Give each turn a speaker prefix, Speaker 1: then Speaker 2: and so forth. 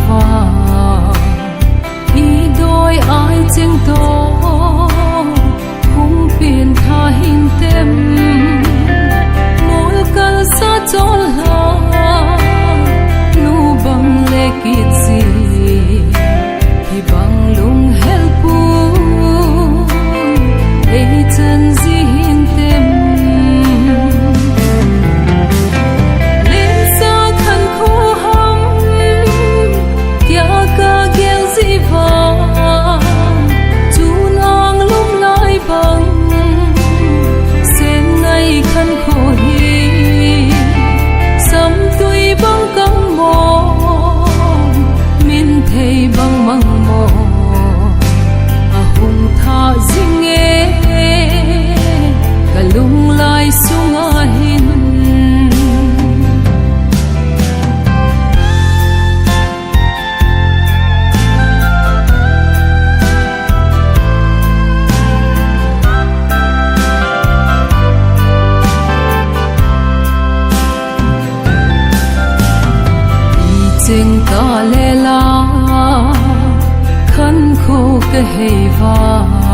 Speaker 1: va i đôi ai chênh to khung biển tha hin tem mol kal sa chol la nu bang le kit si hi bang lung hel pu ei chân zi hin tem lên sa khan khu hum tia ka gel zi va chu nang lum lai bang sen ngai khan khu hi sam tui bang kang mo min thei bang mang mo a hung tha zing e ka lung lai sunga hin chênh ta le la khăn khô cái hei va